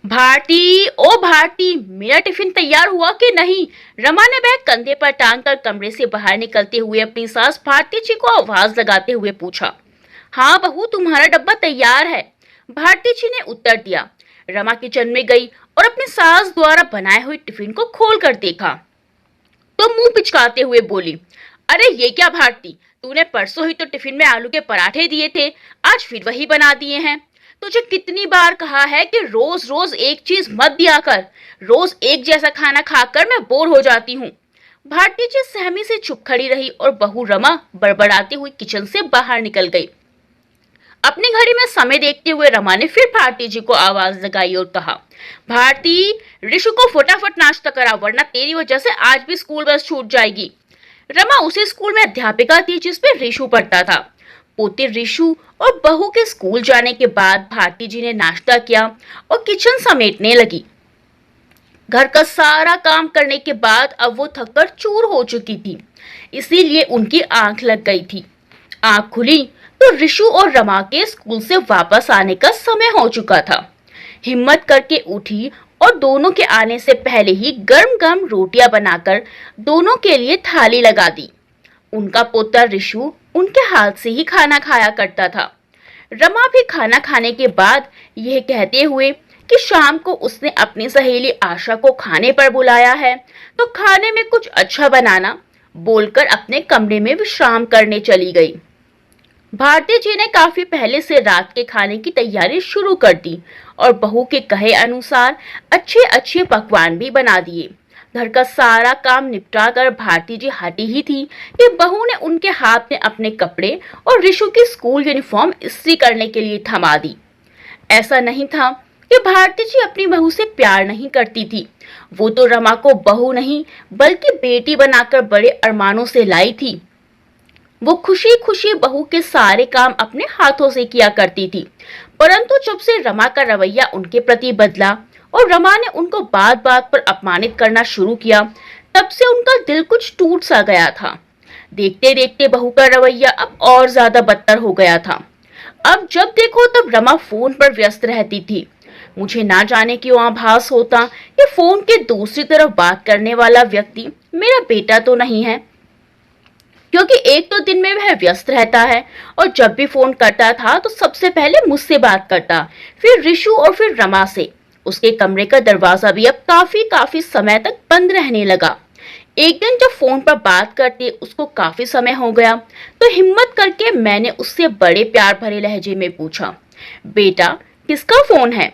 भारती, ओ भारती, मेरा टिफिन तैयार हुआ कि नहीं? रमा ने बैग कंधे पर टांग कर कमरे से बाहर निकलते हुए अपनी सास भारती जी को आवाज लगाते हुए पूछा। हाँ बहू, तुम्हारा डब्बा तैयार है, भारती जी ने उत्तर दिया। रमा किचन में गई और अपनी सास द्वारा बनाए हुए टिफिन को खोल कर देखा तो मुंह पिचकाते हुए बोली, अरे ये क्या भारती, तूने परसों ही तो टिफिन में आलू के पराठे दिए थे, आज फिर वही बना दिए हैं। तुझे कितनी बार कहा है कि रोज रोज एक चीज मत दिया कर, रोज एक जैसा खाना खाकर मैं बोर हो जाती हूँ। भारती जी सहमी से चुप खड़ी रही और बहू रमा बड़बड़ाती हुई किचन से बाहर निकल गई। अपनी घड़ी में समय देखते हुए रमा ने फिर भारती जी को आवाज लगाई और कहा, भारती, ऋषु को फटाफट नाश्ता करा, वरना तेरी वजह से आज भी स्कूल बस छूट जाएगी। रमा उसी स्कूल में अध्यापिका थी जिसमें ऋषु पढ़ता था। पोते ऋषु और बहू के स्कूल जाने के बाद भारती जी ने नाश्ता किया और किचन समेटने लगी। घर का सारा काम करने के बाद अब वो थककर चूर हो चुकी थी, इसीलिए उनकी आंख लग गई थी। आंख खुली तो ऋषु और रमा के स्कूल से वापस आने का समय हो चुका था। हिम्मत करके उठी और दोनों के आने से पहले ही गर्म गर्म रोटियां बनाकर दोनों के लिए थाली लगा दी। उनका पोता ऋषु उनके हाथ से ही खाना खाया करता था। रमा भी खाना खाने के बाद यह कहते हुए कि शाम को उसने अपनी सहेली आशा को खाने पर बुलाया है तो खाने में कुछ अच्छा बनाना, बोलकर अपने कमरे में विश्राम करने चली गई। भारती जी ने काफी पहले से रात के खाने की तैयारी शुरू कर दी और बहू के कहे अनुसार अच्छे अच्छे पकवान भी बना दिए। घर का सारा काम निपटा कर भारती जी हटी ही थी कि बहू ने उनके हाथ में अपने कपड़े और ऋषु की स्कूल यूनिफॉर्म इस्त्री करने के लिए थमा दी। ऐसा नहीं था कि भारती जी अपनी बहू से प्यार नहीं करती थी, वो तो रमा को बहू नहीं बल्कि बेटी बनाकर बड़े अरमानों से लाई थी। वो खुशी खुशी बहू के सारे काम अपने हाथों से किया करती थी, परंतु जब से रमा का रवैया उनके प्रति बदला और रमा ने उनको बात बात पर अपमानित करना शुरू किया, तब से उनका दिल कुछ टूट सा गया था। देखते देखते बहू का रवैया अब और ज्यादा बदतर हो गया था। अब जब देखो तब रमा फोन पर व्यस्त रहती थी। मुझे ना जाने क्यों आभास होता कि फोन के दूसरी तरफ बात करने वाला व्यक्ति मेरा बेटा तो नहीं है, क्योंकि एक तो दिन में वह व्यस्त रहता है और जब भी फोन करता था तो सबसे पहले मुझसे बात करता, फिर ऋषु और फिर रमा से। उसके कमरे का दरवाजा भी अब काफी समय तक बंद रहने लगा। एक दिन जब फोन पर बात करते उसको काफी समय हो गया तो हिम्मत करके मैंने उससे बड़े प्यार भरे लहजे में पूछा, बेटा किसका फोन है?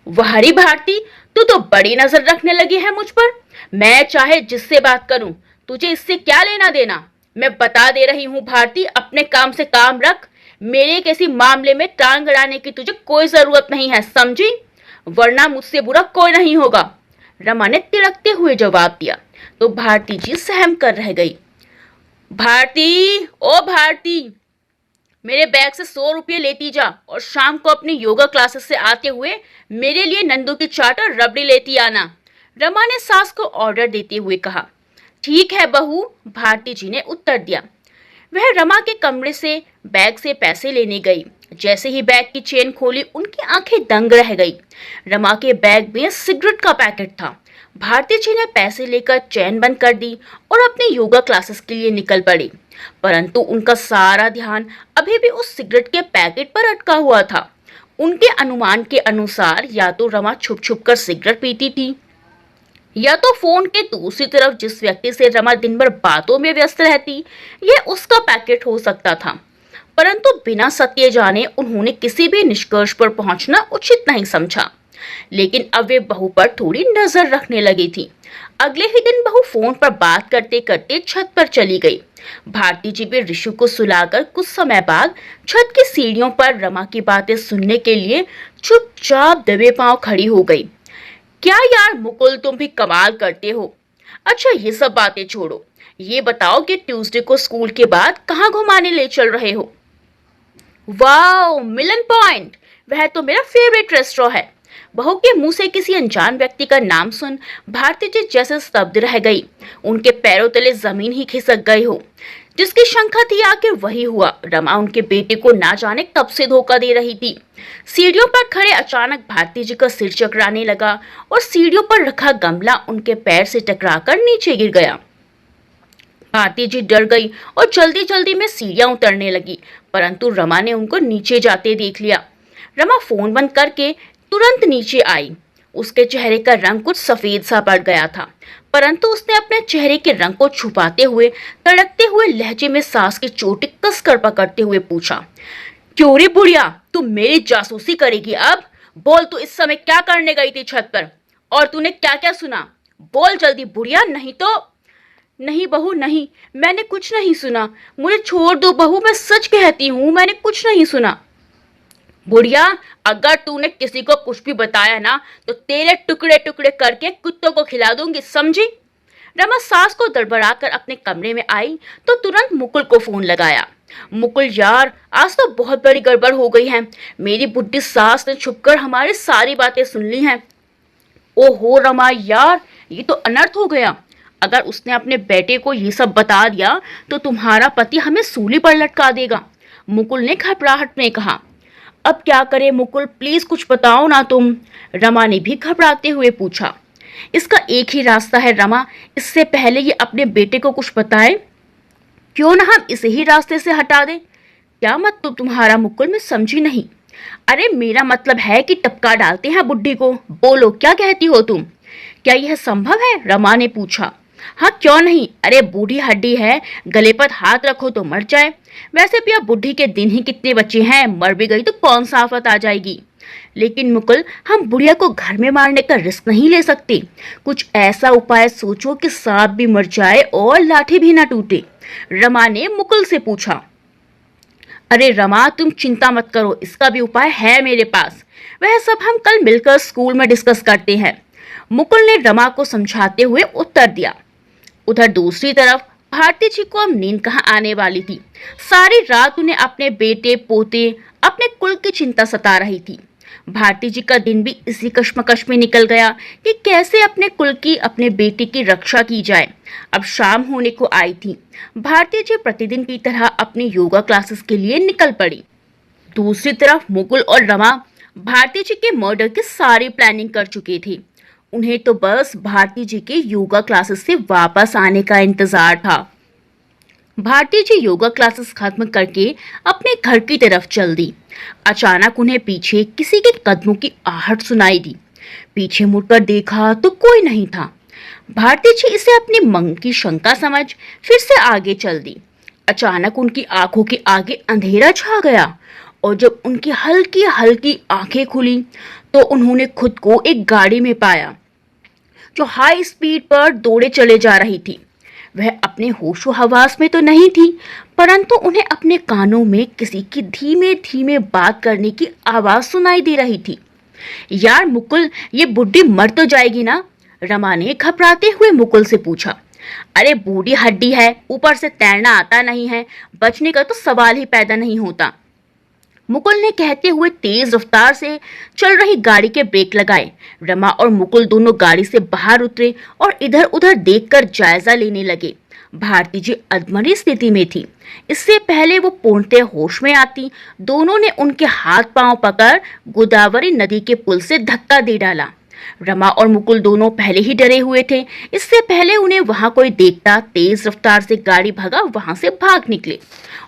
वहरी भारती, तू तो बड़ी नजर रखने लगी है मुझ पर। मैं चाहे जिससे बात करूं, तुझे इससे क्या लेना देना? मैं बता दे रही हूँ भारती, अपने काम से काम रख। मेरे किसी मामले में टांग अड़ाने की तुझे कोई जरूरत नहीं है, समझी? वरना मुझसे बुरा कोई नहीं होगा, रमा ने तिड़कते हुए जवाब दिया। तो भारती जी सहम कर रह गई। भारती, ओ भारती, मेरे बैग से 100 रुपये लेती जा और शाम को अपनी योगा क्लासेस से आते हुए मेरे लिए नंदू की चाट और रबड़ी लेती आना, रमा ने सास को ऑर्डर देते हुए कहा। ठीक है बहू, भारती जी ने उत्तर दिया। वह रमा के कमरे से बैग से पैसे लेने गई। जैसे ही बैग की चेन खोली उनकी आंखें दंग रह गई। रमा के बैग में सिगरेट का पैकेट था। भारती जी ने पैसे लेकर चेन बंद कर दी और अपनी योगा क्लासेस के लिए निकल पड़ी, परंतु उनका सारा ध्यान अभी भी उस सिगरेट के पैकेट पर अटका हुआ था। उनके अनुमान के अनुसार या तो रमा छुप छुप कर सिगरेट पीती थी या तो फोन के दूसरी तरफ जिस व्यक्ति से रमा दिन भर बातों में व्यस्त रहती, यह उसका पैकेट हो सकता था। परंतु बिना सत्य जाने उन्होंने किसी भी निष्कर्ष पर पहुंचना उचित नहीं समझा। लेकिन अब वे बहू पर थोड़ी नजर रखने लगी थी। अगले ही दिन बहू फोन पर बात करते करते छत पर चली गई। भारती जी भी ऋषु को सुलाकर कुछ समय बाद छत की सीढ़ियों पर रमा की बातें सुनने के लिए चुपचाप दबे पांव खड़ी हो गई। क्या यार मुकुल, तुम भी कमाल करते हो। अच्छा ये सब बातें छोड़ो, ये बताओ कि ट्यूसडे को स्कूल के बाद कहाँ घुमाने ले चल रहे हो? वाओ, मिलन पॉइंट, वह तो मेरा फेवरेट रेस्टोरेंट है। बहू के मुंह से किसी अनजान व्यक्ति का नाम सुन भारती जी जैसे स्तब्ध रह गई। उनके पैरों तले जमीन ही खिसक गई हो। जिसकी शंका थी आखिर वही हुआ। रमा उनके बेटे को ना जाने कब से धोखा दे रही थी। सीढ़ियों पर खड़े अचानक भारती जी का सिर चकराने लगा और सीढ़ियों पर रखा गमला उनके पैर से टकराकर नीचे गिर गया। भारती जी डर गई और जल्दी जल्दी में सीढ़ियां उतरने लगी, परंतु रमा ने उनको नीचे जाते देख लिया। रमा फोन बंद करके तुरंत नीचे आई। उसके चेहरे का रंग कुछ सफेद सा पड़ गया था, परंतु उसने अपने चेहरे के रंग को छुपाते हुए तड़कते हुए लहजे में सांस की चोटी कसकर पकड़ते हुए पूछा, क्यों रे बुढ़िया, तू मेरी जासूसी करेगी अब? बोल, तू इस समय क्या करने गई थी छत पर, और तूने क्या क्या सुना? बोल जल्दी बुढ़िया, नहीं तो। नहीं बहू नहीं, मैंने कुछ नहीं सुना, मुझे छोड़ दो बहू, मैं सच कहती हूँ, मैंने कुछ नहीं सुना। बुढ़िया, अगर तूने किसी को कुछ भी बताया ना तो तेरे टुकड़े टुकड़े करके कुत्तों को खिला दूंगी, समझी? रमा सास को दड़बड़ाकर अपने कमरे में आई तो तुरंत मुकुल को फोन लगाया। मुकुल यार, आज तो बहुत बड़ी गड़बड़ हो गई है। मेरी बुढ़ी सास ने छुपकर हमारी सारी बातें सुन ली हैं। ओहो रमा यार, ये तो अनर्थ हो गया। अगर उसने अपने बेटे को ये सब बता दिया तो तुम्हारा पति हमें सूली पर लटका देगा, मुकुल ने घबराहट में कहा। अब क्या करें मुकुल, प्लीज कुछ बताओ ना तुम, रमा ने भी घबराते हुए पूछा। इसका एक ही रास्ता है रमा, इससे पहले ये अपने बेटे को कुछ बताए, क्यों ना हम इसे ही रास्ते से हटा दें। क्या मतलब तुम्हारा मुकुल, मैं समझी नहीं। अरे मेरा मतलब है कि टपका डालते हैं बुढ़ी को। बोलो क्या कहती हो तुम, क्या यह संभव है, रमा ने पूछा। हाँ क्यों नहीं, अरे बूढ़ी हड्डी है, गले पर हाथ रखो तो मर जाए। वैसे भी अब बुढ़ी के दिन ही कितने बचे हैं, मर भी गई तो कौन सा आफत आ जाएगी। लेकिन मुकुल, हम बुढ़िया को घर में मारने का रिस्क नहीं ले सकते। कुछ ऐसा उपाय सोचो कि सांप भी मर जाए और लाठी भी ना टूटे, रमा ने मुकुल से पूछा। अरे रमा तुम चिंता मत करो, इसका भी उपाय है मेरे पास। वह सब हम कल मिलकर स्कूल में डिस्कस करते हैं, मुकुल ने रमा को समझाते हुए उत्तर दिया। उधर दूसरी तरफ भारती जी को अब नींद कहाँ आने वाली थी। सारी रात उन्हें अपने बेटे पोते, अपने कुल की चिंता सता रही थी। भारती जी का दिन भी इसी कश्मकश में निकल गया कि कैसे अपने कुल की, अपने बेटे की रक्षा की जाए। अब शाम होने को आई थी। भारती जी प्रतिदिन की तरह अपनी योगा क्लासेस के लिए निकल पड़ी। दूसरी तरफ मुकुल और रमा भारती जी के मर्डर की सारी प्लानिंग कर चुके थे। उन्हें तो बस भारती जी के योगा क्लासेस से वापस आने का इंतजार था। भारती जी योगा क्लासेस खत्म करके अपने घर की तरफ चल दी। अचानक उन्हें पीछे किसी के कदमों की आहट सुनाई दी। पीछे मुड़कर देखा तो कोई नहीं था। भारती जी इसे अपनी मन की शंका समझ फिर से आगे चल दी। अचानक उनकी आंखों के आगे अंधेरा छा गया और जब उनकी हल्की हल्की आंखें खुली तो उन्होंने खुद को एक गाड़ी में पाया जो हाई स्पीड पर दौड़े चले जा रही थी। वह अपने होशो हवास में तो नहीं थी, परंतु उन्हें अपने कानों में किसी की धीमे धीमे बात करने की आवाज सुनाई दे रही थी। यार मुकुल, ये बुढ़ी मर तो जाएगी ना, रमा ने घबराते हुए मुकुल से पूछा। अरे बूढ़ी हड्डी है, ऊपर से तैरना आता नहीं है, बचने का तो सवाल ही पैदा नहीं होता, मुकुल ने कहते हुए तेज रफ्तार से चल रही गाड़ी के ब्रेक लगाए। रमा और मुकुल दोनों गाड़ी से बाहर उतरे और इधर उधर देखकर जायजा लेने लगे। भारती जी अधमरी स्थिति में थी। इससे पहले वो पूर्णतः होश में आती, दोनों ने उनके हाथ पांव पकड़ गोदावरी नदी के पुल से धक्का दे डाला। रमा और मुकुल दोनों पहले ही डरे हुए थे। इससे पहले उन्हें वहां कोई देखता तेज रफ्तार से गाड़ी भगा वहां से भाग निकले।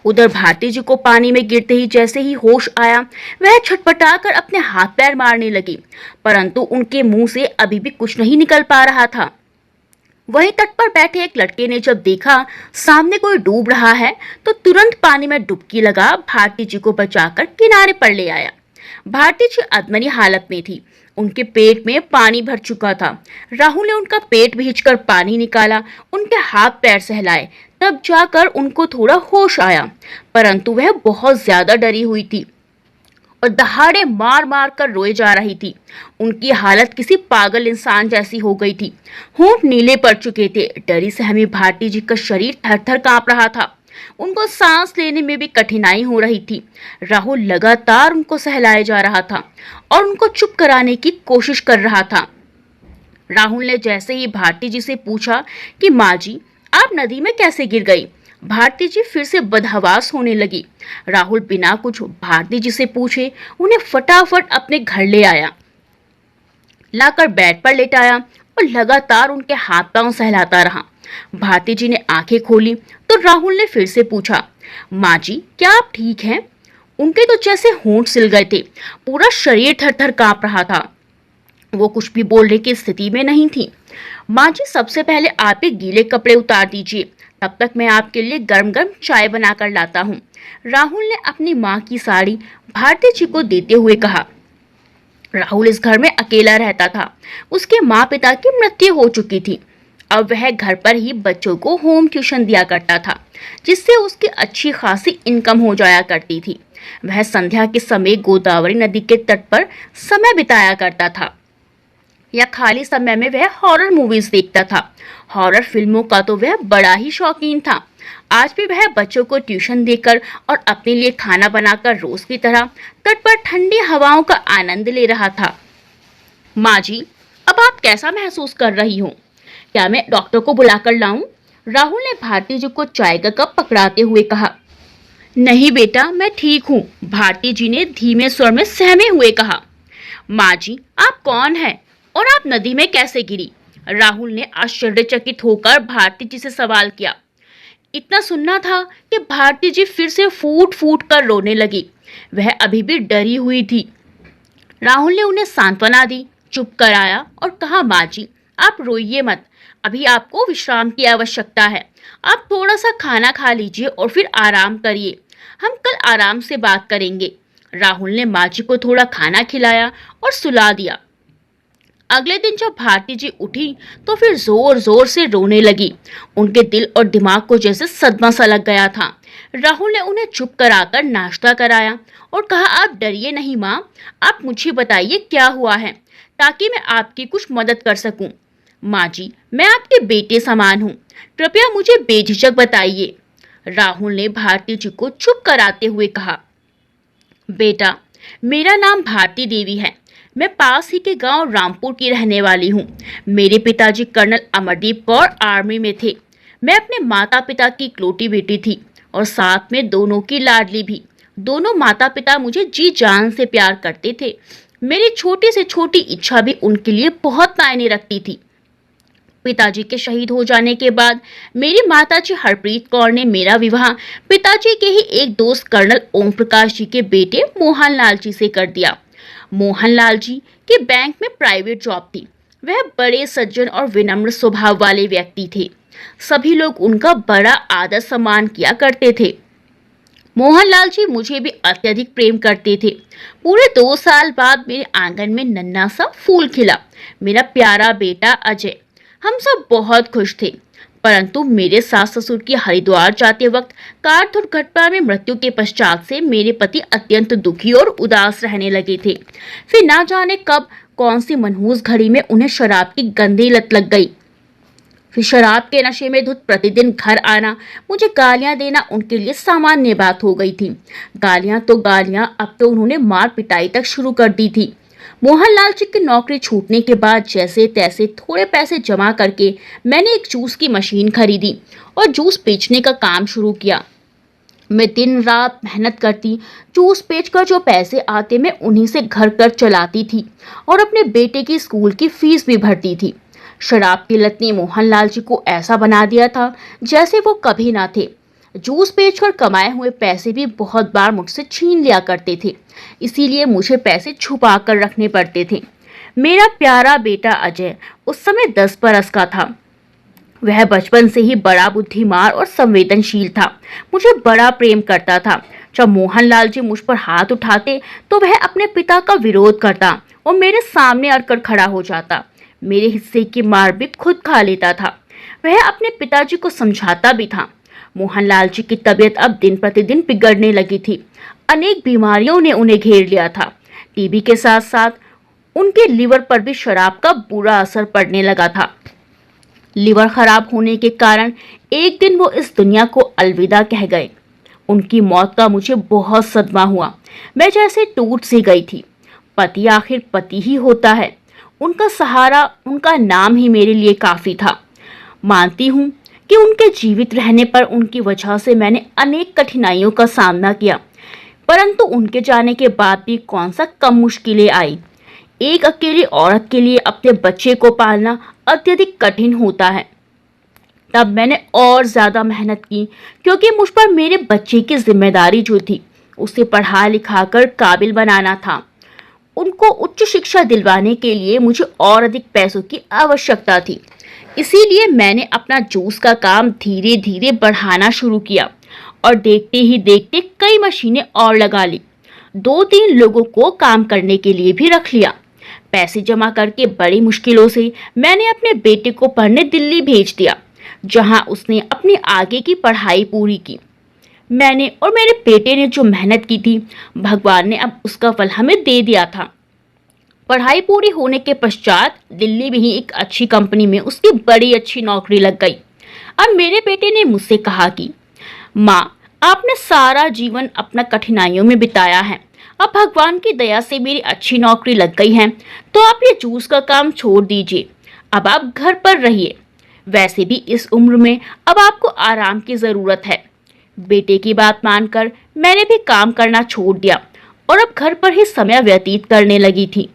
उधर भारती जी को पानी में गिरते ही जैसे ही होश आया, वह छटपटाकर अपने हाथ पैर मारने लगी, परंतु उनके मुंह से अभी भी कुछ नहीं निकल पा रहा था। वहीं तट पर बैठे एक लड़के ने जब देखा सामने कोई डूब रहा है तो तुरंत पानी में डुबकी लगा भारती जी को बचाकर किनारे पर ले आया। भारती जी अधमरी हालत में थी, उनके पेट में पानी भर चुका था। राहुल ने उनका पेट भींचकर पानी निकाला, उनके हाथ पैर सहलाए, तब जाकर उनको थोड़ा होश आया, परंतु वह बहुत ज्यादा डरी हुई थी और दहाड़े मार मार कर रोए जा रही थी। उनकी हालत किसी पागल इंसान जैसी हो गई थी। होंठ नीले पड़ चुके थे। डरी सहमी भारती जी का शरीर थर थर कांप रहा था। उनको सांस लेने में भी कठिनाई हो रही थी। राहुल लगातार उनको सहलाए जा रहा था और उनको चुप कराने की कोशिश कर रहा था। राहुल ने जैसे ही भारती जी से पूछा कि माँ जी, आप नदी में कैसे गिर गई, भारती जी फिर से बदहवास होने लगी। राहुल बिना कुछ भारती जी से पूछे उन्हें फटाफट अपने घर ले आया, लाकर बेड पर लेटाया और लगातार उनके हाथ पांव सहलाता रहा। भारती जी ने आंखें खोली तो राहुल ने फिर से पूछा, माँ जी क्या आप ठीक हैं? उनके तो जैसे होंठ सिल गए थे, पूरा शरीर थर थर कांप रहा था। वो कुछ भी बोलने की स्थिति में नहीं थी। माँ जी सबसे पहले आप ही गीले कपड़े उतार दीजिए, तब तक मैं आपके लिए गर्म गर्म चाय बनाकर लाता हूँ। राहुल ने अपनी माँ की साड़ी भारती जी को देते हुए कहा। राहुल इस घर में अकेला रहता था। उसके माँ पिता की मृत्यु हो चुकी थी। अब वह घर पर ही बच्चों को होम ट्यूशन दिया करता था, जिससे उसकी अच्छी खासी इनकम हो जाया करती थी। वह संध्या के समय गोदावरी नदी के तट पर समय बिताया करता था, या खाली समय में वह हॉरर मूवीज देखता था। हॉरर फिल्मों का तो वह बड़ा ही शौकीन था। आज भी वह बच्चों को ट्यूशन देकर और अपने लिए खाना बनाकर रोज की तरह तट पर ठंडी हवाओं का आनंद ले रहा था। माँ जी, अब आप कैसा महसूस कर रही हो? क्या मैं डॉक्टर को बुलाकर लाऊं? राहुल ने भारती जी को चाय का कप पकड़ाते हुए कहा। नहीं बेटा, मैं ठीक हूँ, भारती जी ने धीमे स्वर में सहमे हुए कहा। माँ जी, आप कौन हैं और आप नदी में कैसे गिरी? राहुल ने आश्चर्यचकित होकर भारती जी से सवाल किया। इतना सुनना था कि भारती जी फिर से फूट फूट कर रोने लगी। वह अभी भी डरी हुई थी। राहुल ने उन्हें सांत्वना दी, चुप कराया और कहा, माँ जी आप रोइए मत, अभी आपको विश्राम की आवश्यकता है। आप थोड़ा सा खाना खा लीजिए और फिर आराम करिए, हम कल आराम से बात करेंगे। राहुल ने माँ जी को थोड़ा खाना खिलाया और सुला दिया। अगले दिन जब भारती जी उठी तो फिर जोर जोर से रोने लगी। उनके दिल और दिमाग को जैसे सदमा सा लग गया था। राहुल ने उन्हें चुप कराकर नाश्ता कराया और कहा, आप डरिए नहीं माँ, आप मुझे बताइए क्या हुआ है, ताकि मैं आपकी कुछ मदद कर सकूं। माँ जी, मैं आपके बेटे समान हूँ, कृपया मुझे बेझिझक बताइए। राहुल ने भारती जी को चुप कराते हुए कहा। बेटा, मेरा नाम भारती देवी है, मैं पास ही के गांव रामपुर की रहने वाली हूँ। मेरे पिताजी कर्नल अमरदीप कौर आर्मी में थे। मैं अपने माता पिता की इकलौती बेटी थी और साथ में दोनों की लाडली भी। दोनों माता पिता मुझे जी जान से प्यार करते थे। मेरी छोटी से छोटी इच्छा भी उनके लिए बहुत मायने रखती थी। पिताजी के शहीद हो जाने के बाद मेरी माताजी हरप्रीत कौर ने मेरा विवाह पिताजी के ही एक दोस्त कर्नल ओम प्रकाश जी के बेटे मोहनलाल जी से कर दिया। मोहनलाल जी के बैंक में प्राइवेट जॉब थी। वह बड़े सज्जन और विनम्र स्वभाव वाले व्यक्ति थे। सभी लोग उनका बड़ा आदर सम्मान किया करते थे। मोहनलाल जी मुझे भी अत्यधिक प्रेम करते थे। पूरे 2 साल बाद मेरे आंगन में नन्हा सा फूल खिला, मेरा प्यारा बेटा अजय। हम सब बहुत खुश थे, परंतु मेरे सास ससुर की हरिद्वार जाते वक्त कार दुर्घटना में मृत्यु के पश्चात से मेरे पति अत्यंत दुखी और उदास रहने लगे थे। फिर ना जाने कब कौन सी मनहूस घड़ी में उन्हें शराब की गंदी लत लग गई। फिर शराब के नशे में धुत प्रतिदिन घर आना, मुझे गालियां देना उनके लिए सामान्य बात हो गई थी। गालियां तो गालियां, अब तो उन्होंने मार पिटाई तक शुरू कर दी थी। मोहनलाल जी की नौकरी छूटने के बाद जैसे तैसे थोड़े पैसे जमा करके मैंने एक जूस की मशीन खरीदी और जूस बेचने का काम शुरू किया। मैं दिन रात मेहनत करती, जूस बेचकर जो पैसे आते मैं उन्हीं से घर कर चलाती थी और अपने बेटे की स्कूल की फीस भी भरती थी। शराब की लत ने मोहनलाल जी को ऐसा बना दिया था जैसे वो कभी ना थे। जूस बेचकर कमाए हुए पैसे भी बहुत बार मुझसे छीन लिया करते थे, इसीलिए मुझे पैसे छुपा कर रखने पड़ते थे। मेरा प्यारा बेटा अजय उस समय 10 बरस का था। वह बचपन से ही बड़ा बुद्धिमान और संवेदनशील था। मुझे बड़ा प्रेम करता था। जब मोहनलाल जी मुझ पर हाथ उठाते तो वह अपने पिता का विरोध करता और मेरे सामने आकर खड़ा हो जाता। मेरे हिस्से की मार भी खुद खा लेता था। वह अपने पिताजी को समझाता भी था। मोहनलाल जी की तबीयत अब दिन प्रतिदिन बिगड़ने लगी थी। अनेक बीमारियों ने उन्हें घेर लिया था। टीबी के साथ साथ उनके लिवर पर भी शराब का बुरा असर पड़ने लगा था। लिवर खराब होने के कारण एक दिन वो इस दुनिया को अलविदा कह गए। उनकी मौत का मुझे बहुत सदमा हुआ। मैं जैसे टूट सी गई थी। पति आखिर पति ही होता है। उनका सहारा, उनका नाम ही मेरे लिए काफी था। मानती हूँ कि उनके जीवित रहने पर उनकी वजह से मैंने अनेक कठिनाइयों का सामना किया, परंतु उनके जाने के बाद भी कौन सा कम मुश्किलें आई। एक अकेली औरत के लिए अपने बच्चे को पालना अत्यधिक कठिन होता है। तब मैंने और ज्यादा मेहनत की, क्योंकि मुझ पर मेरे बच्चे की जिम्मेदारी जो थी उसे पढ़ा लिखा कर काबिल बनाना था। उनको उच्च शिक्षा दिलवाने के लिए मुझे और अधिक पैसों की आवश्यकता थी। इसीलिए मैंने अपना जूस का काम धीरे धीरे बढ़ाना शुरू किया और देखते ही देखते कई मशीनें और लगा ली। 2-3 लोगों को काम करने के लिए भी रख लिया। पैसे जमा करके बड़ी मुश्किलों से मैंने अपने बेटे को पढ़ने दिल्ली भेज दिया, जहां उसने अपनी आगे की पढ़ाई पूरी की। मैंने और मेरे बेटे ने जो मेहनत की थी, भगवान ने अब उसका फल हमें दे दिया था। पढ़ाई पूरी होने के पश्चात दिल्ली में ही एक अच्छी कंपनी में उसकी बड़ी अच्छी नौकरी लग गई। अब मेरे बेटे ने मुझसे कहा कि माँ, आपने सारा जीवन अपना कठिनाइयों में बिताया है, अब भगवान की दया से मेरी अच्छी नौकरी लग गई है, तो आप ये जूस का काम छोड़ दीजिए, अब आप घर पर रहिए। वैसे भी इस उम्र में अब आपको आराम की जरूरत है। बेटे की बात मानकर मैंने भी काम करना छोड़ दिया और अब घर पर ही समय व्यतीत करने लगी थी।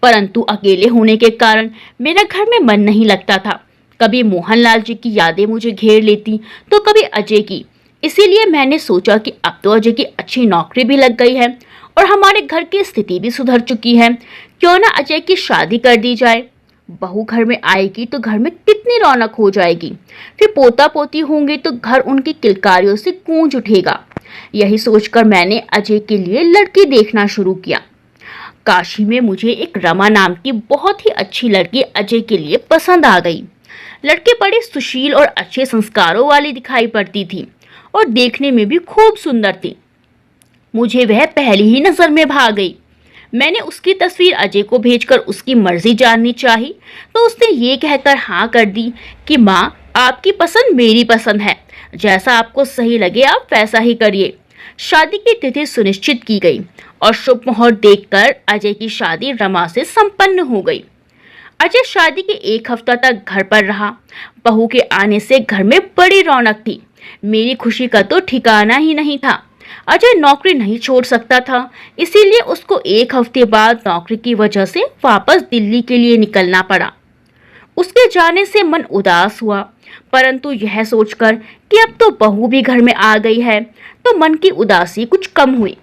परंतु अकेले होने के कारण मेरा घर में मन नहीं लगता था। कभी मोहनलाल जी की यादें मुझे घेर लेती, तो कभी अजय की। इसीलिए मैंने सोचा कि अब तो अजय की अच्छी नौकरी भी लग गई है और हमारे घर की स्थिति भी सुधर चुकी है, क्यों ना अजय की शादी कर दी जाए। बहू घर में आएगी तो घर में कितनी रौनक हो जाएगी, फिर पोता पोती होंगे तो घर उनकी किलकारियों से गूंज उठेगा। यही सोचकर मैंने अजय के लिए लड़की देखना शुरू किया। काशी में मुझे एक रमा नाम की बहुत ही अच्छी लड़की अजय के लिए पसंद आ गई। लड़की बड़ी सुशील और अच्छे संस्कारों वाली दिखाई पड़ती थी और देखने में भी खूब सुंदर थी। मुझे वह पहली ही नजर में भा गई। मैंने उसकी तस्वीर अजय को भेजकर उसकी मर्जी जाननी चाही, तो उसने ये कहकर हाँ कर दी कि माँ, आपकी पसंद मेरी पसंद है, जैसा आपको सही लगे आप वैसा ही करिए। शादी की तिथि सुनिश्चित की गई और शुभ मुहूर्त देखकर अजय की शादी रमा से संपन्न हो गई। अजय शादी के 1 हफ्ता तक घर पर रहा। बहू के आने से घर में बड़ी रौनक थी। मेरी खुशी का तो ठिकाना ही नहीं था। अजय नौकरी नहीं छोड़ सकता था, इसीलिए उसको 1 हफ्ते बाद नौकरी की वजह से वापस दिल्ली के लिए निकलना पड़ा। उसके जाने से मन उदास हुआ, परंतु यह सोचकर कि अब तो बहू भी घर में आ गई है, तो मन की उदासी कुछ कम हुई।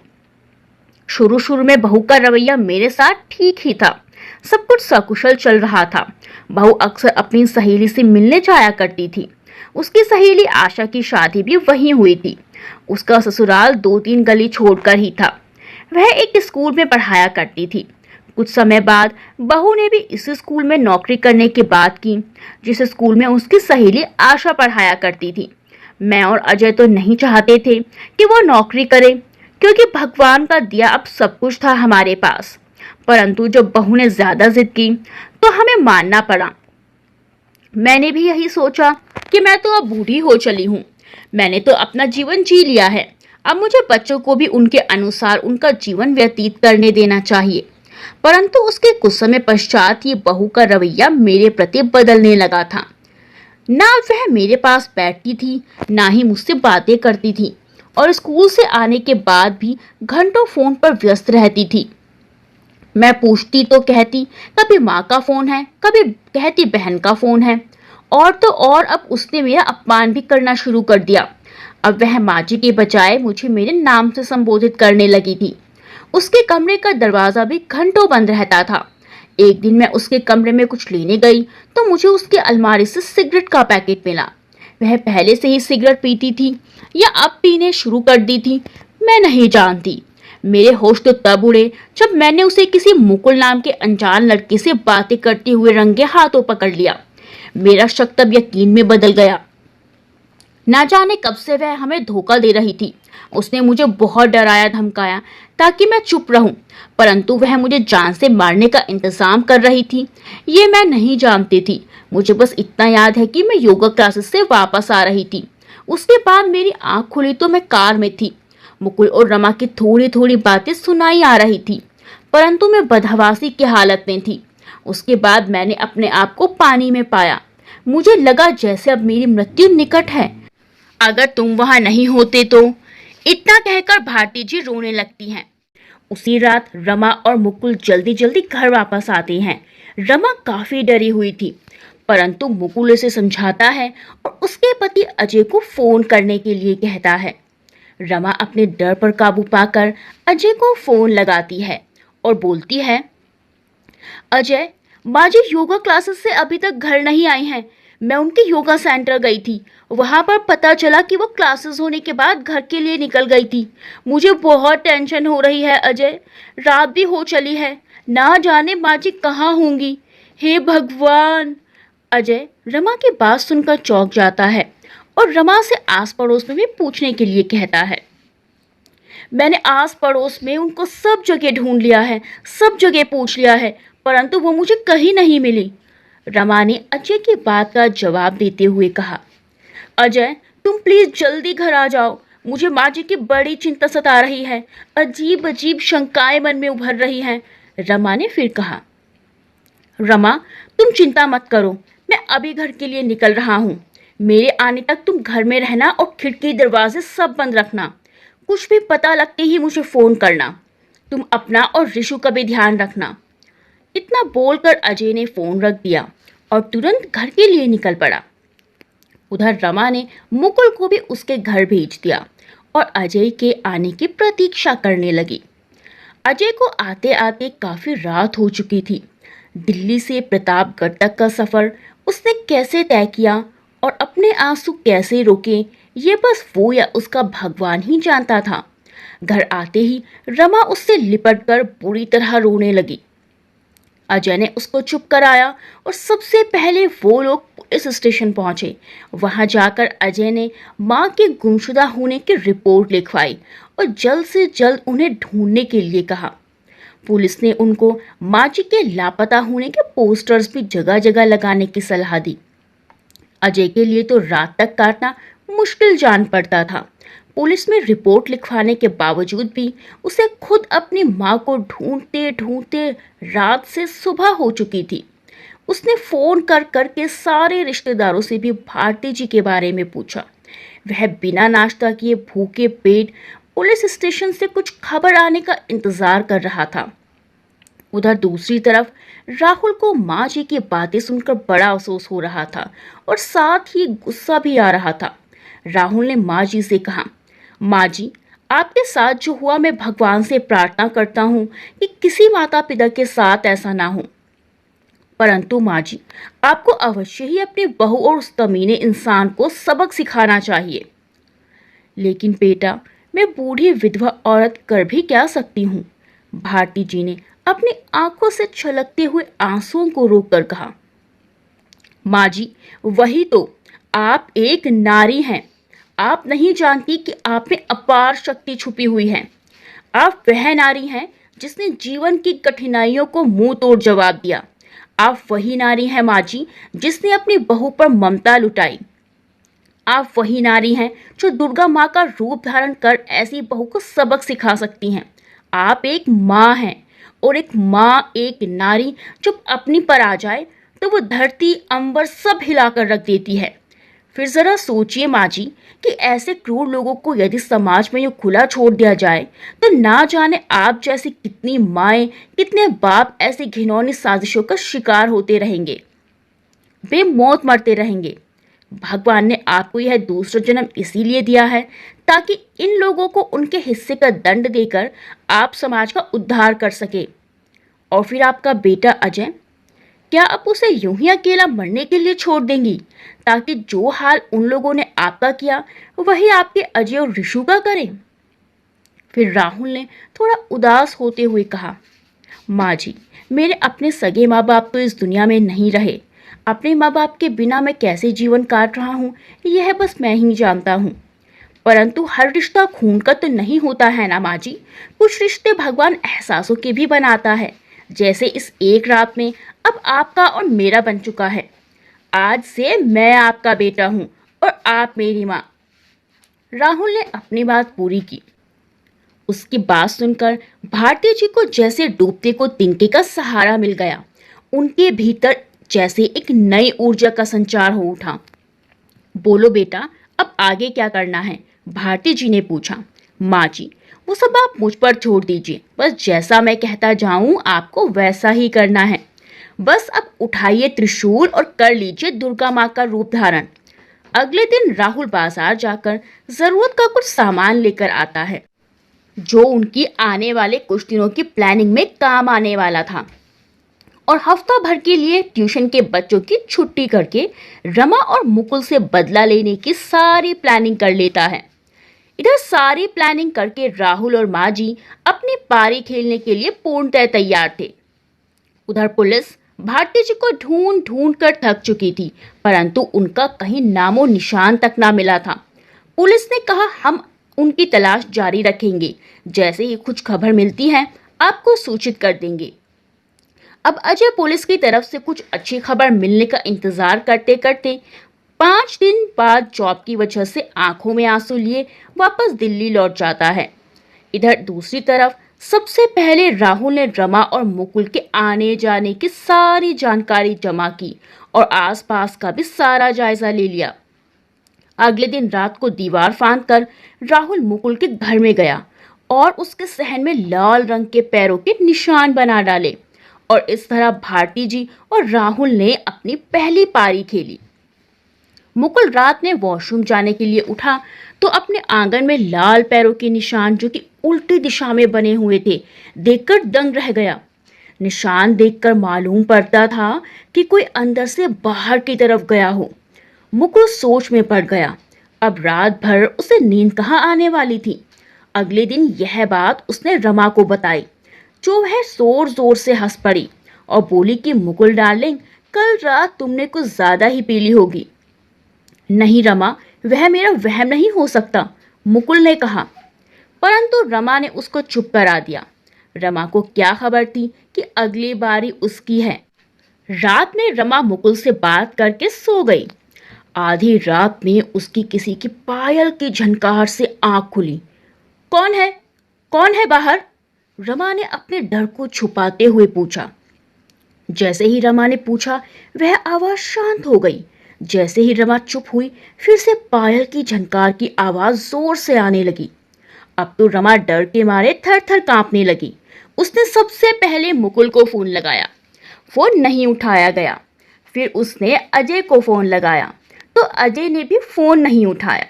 शुरू शुरू में बहू का रवैया मेरे साथ ठीक ही था, सब कुछ सकुशल चल रहा था। बहू अक्सर अपनी सहेली से मिलने जाया करती थी। उसकी सहेली आशा की शादी भी वहीं हुई थी। उसका ससुराल 2-3 गली छोड़कर ही था। वह एक स्कूल में पढ़ाया करती थी। कुछ समय बाद बहू ने भी इस स्कूल में नौकरी करने की बात की, जिस स्कूल में उसकी सहेली आशा पढ़ाया करती थी। मैं और अजय तो नहीं चाहते थे कि वो नौकरी करे, क्योंकि भगवान का दिया अब सब कुछ था हमारे पास। परंतु जब बहू ने ज्यादा जिद की तो हमें मानना पड़ा। मैंने भी यही सोचा कि मैं तो अब बूढ़ी हो चली हूँ, मैंने तो अपना जीवन जी लिया है, अब मुझे बच्चों को भी उनके अनुसार उनका जीवन व्यतीत करने देना चाहिए। परंतु उसके कुछ समय पश्चात ये बहू का रवैया मेरे प्रति बदलने लगा था। ना वह मेरे पास बैठती थी, ना ही मुझसे बातें करती थी, और स्कूल से आने के बाद भी घंटों फोन पर व्यस्त रहती थी। मैं पूछती तो कहती कभी माँ का फोन है, कभी कहती बहन का फोन है, और तो और अब उसने मेरा अपमान भी करना शुरू कर दिया। अब वह माँ जी के बजाय मुझे मेरे नाम से संबोधित करने लगी थी। उसके कमरे का दरवाजा भी घंटों बंद रहता था। एक दिन मैं उसके कमरे में कुछ लेने गई तो मुझे उसकी अलमारी से सिगरेट का पैकेट मिला। वह पहले से ही सिगरेट पीती थी या अब पीने शुरू कर दी थी, मैं नहीं जानती। मेरे होश तो तब उड़े जब मैंने उसे किसी मुकुल नाम के अनजान लड़के से बातें करते हुए रंगे हाथों पकड़ लिया। मेरा शक तब यकीन में बदल गया। ना जाने कब से वह हमें धोखा दे रही थी। उसने मुझे बहुत डराया धमकाया ताकि मैं चुप रहूं, परंतु वह मुझे जान से मारने का इंतजाम कर रही थी, ये मैं नहीं जानती थी। मुझे बस इतना याद है कि मैं योगा क्लासेस से वापस आ रही थी। उसके बाद मेरी आंख खुली तो मैं कार में थी। मुकुल और रमा की थोड़ी थोड़ी बातें सुनाई आ रही थी, परंतु मैं बदहवासी की हालत में थी। उसके बाद मैंने अपने आप को पानी में पाया। मुझे लगा जैसे अब मेरी मृत्यु निकट है। अगर तुम वहां नहीं होते तो। इतना कहकर भारती जी रोने लगती हैं। उसी रात रमा और मुकुल जल्दी जल्दी घर वापस आते हैं। रमा काफी डरी हुई थी, परंतु मुकुल उसे समझाता है और उसके पति अजय को फोन करने के लिए कहता है। रमा अपने डर पर काबू पाकर अजय को फोन लगाती है और बोलती है, अजय, माँ जी योगा क्लासेस से अभी तक घर नहीं आई हैं। मैं उनके योगा सेंटर गई थी। वहां पर पता चला कि वो क्लासेस होने के बाद घर के लिए निकल गई थी। मुझे बहुत टेंशन हो रही है अजय। रात भी हो चली है, ना जाने माँ जी कहाँ होंगी। हे भगवान। अजय रमा की बात सुनकर चौंक जाता है और रमा से आस पड़ोस में भी पूछने के लिए कहता है। मैंने आस पड़ोस में उनको सब जगह ढूंढ लिया है, सब जगह पूछ लिया है, परंतु वो मुझे कहीं नहीं मिली। रमा ने अजय की बात का जवाब देते हुए कहा, अजय तुम प्लीज जल्दी घर आ जाओ। मुझे माँ जी की बड़ी चिंता सता रही है। अजीब अजीब शंकाएं मन में उभर रही हैं। रमा ने फिर कहा, रमा तुम चिंता मत करो, मैं अभी घर के लिए निकल रहा हूँ। मेरे आने तक तुम घर में रहना और खिड़की दरवाजे सब बंद रखना। कुछ भी पता लगते ही मुझे फोन करना। तुम अपना और ऋषु का भी ध्यान रखना। इतना बोलकर अजय ने फोन रख दिया और तुरंत घर के लिए निकल पड़ा। उधर रमा ने मुकुल को भी उसके घर भेज दिया और अजय के आने की प्रतीक्षा करने लगी। अजय को आते आते काफी रात हो चुकी थी। दिल्ली से प्रतापगढ़ तक का सफर उसने कैसे तय किया और अपने आंसू कैसे रोके, ये बस वो या उसका भगवान ही जानता था। घर आते ही रमा उससे लिपटकर बुरी तरह रोने लगी। अजय ने उसको चुप कराया और सबसे पहले वो लोग पुलिस स्टेशन पहुंचे। वहां जाकर अजय ने मां के गुमशुदा होने की रिपोर्ट लिखवाई और जल्द से जल्द उन्हें ढूंढने के लिए कहा। पुलिस ने उनको मां जी के लापता होने के पोस्टर्स भी जगह जगह लगाने की सलाह दी। अजय के लिए तो रात तक काटना मुश्किल जान पड़ता था। पुलिस में रिपोर्ट लिखवाने के बावजूद भी उसे खुद अपनी मां को ढूंढते ढूंढते रात से सुबह हो चुकी थी। उसने फोन कर कर के सारे रिश्तेदारों से भी भारती जी के बारे में पूछा। वह बिना नाश्ता किए भूखे पेट पुलिस स्टेशन से कुछ खबर आने का इंतजार कर रहा था। उधर दूसरी तरफ राहुल को माँ जी की बातें सुनकर बड़ा अफसोस हो रहा था और साथ ही गुस्सा भी आ रहा था। राहुल ने माँ जी से कहा, माँ जी, आपके साथ जो हुआ मैं भगवान से प्रार्थना करता हूँ कि किसी माता पिता के साथ ऐसा ना हो। परंतु माँ जी, आपको अवश्य ही अपनी बहू और उस कमीने इंसान को सबक सिखाना चाहिए। लेकिन बेटा, मैं बूढ़ी विधवा औरत कर भी क्या सकती हूँ। भारती जी ने अपनी आंखों से छलकते हुए आंसुओं को रोककर कहा, माँ जी, वही तो, आप एक नारी हैं। आप नहीं जानती कि आप में अपार शक्ति छुपी हुई है। आप वह नारी हैं जिसने जीवन की कठिनाइयों को मुंह तोड़ जवाब दिया। आप वही नारी हैं माँ जी, जिसने अपनी बहू पर ममता लुटाई। आप वही नारी हैं जो दुर्गा माँ का रूप धारण कर ऐसी बहू को सबक सिखा सकती हैं। आप एक माँ हैं और एक माँ, एक नारी जब अपनी पर आ जाए तो वो धरती अंबर सब हिलाकर रख देती है। फिर जरा सोचिए माँ जी कि ऐसे क्रूर लोगों को यदि समाज में यूं खुला छोड़ दिया जाए तो ना जाने आप जैसी कितनी माएं, कितने बाप ऐसी घिनौनी साजिशों का शिकार होते रहेंगे, बेमौत मरते रहेंगे। भगवान ने आपको यह दूसरा जन्म इसीलिए दिया है ताकि इन लोगों को उनके हिस्से का दंड देकर आप समाज का उद्धार कर सके। और फिर आपका बेटा अजय, क्या आप उसे यूं ही अकेला मरने के लिए छोड़ देंगी ताकि जो हाल उन लोगों ने आपका किया वही आपके अजय और ऋषु का करें? फिर राहुल ने थोड़ा उदास होते हुए कहा, माँ जी, मेरे अपने सगे माँ बाप तो इस दुनिया में नहीं रहे। अपने माँ बाप के बिना मैं कैसे जीवन काट रहा हूँ यह बस मैं ही जानता हूँ। परंतु हर रिश्ता खून का तो नहीं होता है ना माँ जी। कुछ रिश्ते भगवान एहसासों के भी बनाता है, जैसे इस एक रात में अब आपका और मेरा बन चुका है। आज से मैं आपका बेटा हूँ और आप मेरी माँ। राहुल ने अपनी बात पूरी की। उसकी बात सुनकर भारती जी को जैसे डूबते को तिनके का सहारा मिल गया। उनके भीतर जैसे एक नई ऊर्जा का संचार हो उठा। बोलो बेटा, अब आगे क्या करना है? भारती जी ने पूछा। माँ जी, वो सब आप मुझ पर छोड़ दीजिए, बस जैसा मैं कहता जाऊं आपको वैसा ही करना है। बस अब उठाइए त्रिशूल और कर लीजिए दुर्गा माँ का रूप धारण। अगले दिन राहुल बाजार जाकर जरूरत का कुछ सामान लेकर आता है, जो उनकी आने वाले कुछ दिनों की प्लानिंग में काम आने वाला था। और हफ्ता भर के लिए ट्यूशन के बच्चों की छुट्टी करके रमा और मुकुल से बदला लेने की सारी प्लानिंग कर लेता है। इधर सारी प्लानिंग करके राहुल और माँ जी अपनी पारी खेलने के लिए पूर्णतः तैयार थे। उधर पुलिस भारती जी को ढूंढ ढूंढ कर थक चुकी थी, परंतु उनका कहीं नामो निशान तक ना मिला था। पुलिस ने कहा, हम उनकी तलाश जारी रखेंगे, जैसे ही कुछ खबर मिलती है आपको सूचित कर देंगे। अब अजय पुलिस की तरफ से कुछ अच्छी खबर मिलने का इंतजार करते करते 5 दिन बाद जॉब की वजह से आंखों में आंसू लिए वापस दिल्ली लौट जाता है। इधर दूसरी तरफ सबसे पहले राहुल ने रमा और मुकुल के आने जाने की सारी जानकारी जमा की और आसपास का भी सारा जायजा ले लिया। अगले दिन रात को दीवार फांदकर राहुल मुकुल के घर में गया और उसके सहन में लाल रंग के पैरों के निशान बना डाले। और इस तरह भारती जी और राहुल ने अपनी पहली पारी खेली। मुकुल रात में वॉशरूम जाने के लिए उठा तो अपने आंगन में लाल पैरों के निशान, जो कि उल्टी दिशा में बने हुए थे, देखकर दंग रह गया। निशान देखकर मालूम पड़ता था कि कोई अंदर से बाहर की तरफ गया हो। मुकुल सोच में पड़ गया। अब रात भर उसे नींद कहाँ आने वाली थी। अगले दिन यह बात उसने रमा को बताई, जो वह जोर जोर से हंस पड़ी और बोली कि मुकुल डार्लिंग, कल रात तुमने कुछ ज्यादा ही पी ली होगी। नहीं रमा, वह मेरा वहम नहीं हो सकता, मुकुल ने कहा। परंतु रमा ने उसको चुप करा दिया। रमा को क्या खबर थी कि अगली बारी उसकी है। रात में रमा मुकुल से बात करके सो गई। आधी रात में उसकी किसी की पायल की झनकार से आंख खुली। कौन है? कौन है बाहर? रमा ने अपने डर को छुपाते हुए पूछा। जैसे ही रमा ने पूछा, वह आवाज शांत हो गई। जैसे ही रमा चुप हुई, फिर से पायल की झनकार की आवाज जोर से आने लगी। अब तो रमा डर के मारे थर थर कांपने लगी। उसने सबसे पहले मुकुल को फोन लगाया। फोन नहीं उठाया गया। फिर उसने अजय को फोन लगाया तो अजय ने भी फोन नहीं उठाया।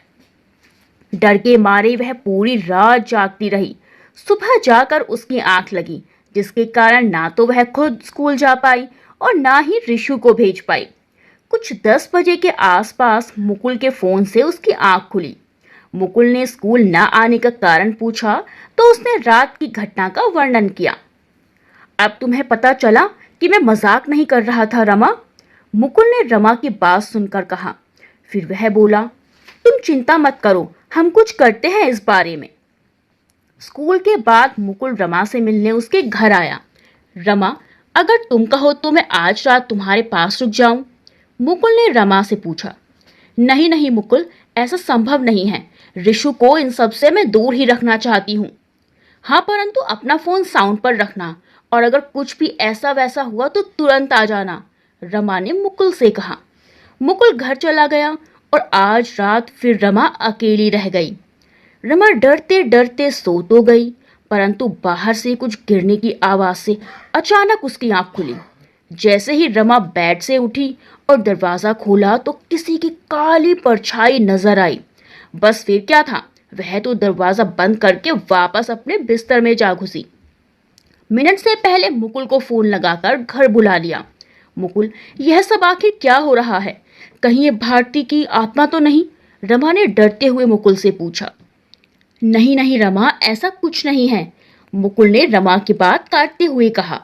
डर के मारे वह पूरी रात जागती रही। सुबह जाकर उसकी आंख लगी, जिसके कारण ना तो वह खुद स्कूल जा पाई और ना ही ऋषु को भेज पाई। कुछ 10 बजे के आसपास मुकुल के फोन से उसकी आंख खुली। मुकुल ने स्कूल न आने का कारण पूछा तो उसने रात की घटना का वर्णन किया। अब तुम्हें पता चला कि मैं मजाक नहीं कर रहा था रमा, मुकुल ने रमा की बात सुनकर कहा। फिर वह बोला, तुम चिंता मत करो, हम कुछ करते हैं इस बारे में। स्कूल के बाद मुकुल रमा से मिलने उसके घर आया। रमा, अगर तुम कहो तो मैं आज रात तुम्हारे पास रुक जाऊं, मुकुल ने रमा से पूछा। नहीं नहीं मुकुल, ऐसा संभव नहीं है। ऋषु को इन सब से मैं दूर ही रखना चाहती हूँ। हाँ, परंतु अपना फोन साउंड पर रखना और अगर कुछ भी ऐसा वैसा हुआ तो तुरंत आ जाना, रमा ने मुकुल से कहा। मुकुल घर चला गया और आज रात फिर रमा अकेली रह गई। रमा डरते डरते सो तो गई, परंतु बाहर से कुछ गिरने की आवाज से अचानक उसकी आंख खुली। जैसे ही रमा बेड से उठी और दरवाजा खोला तो किसी की काली परछाई नजर आई। बस फिर क्या था, वह तो दरवाजा बंद करके वापस अपने बिस्तर में जा घुसी। मिनट से पहले मुकुल को फोन लगाकर घर बुला लिया। मुकुल, यह सब आखिर क्या हो रहा है? कहीं ये भारती की आत्मा तो नहीं? रमा ने डरते हुए मुकुल से पूछा। नहीं नहीं रमा, ऐसा कुछ नहीं है, मुकुल ने रमा की बात काटते हुए कहा।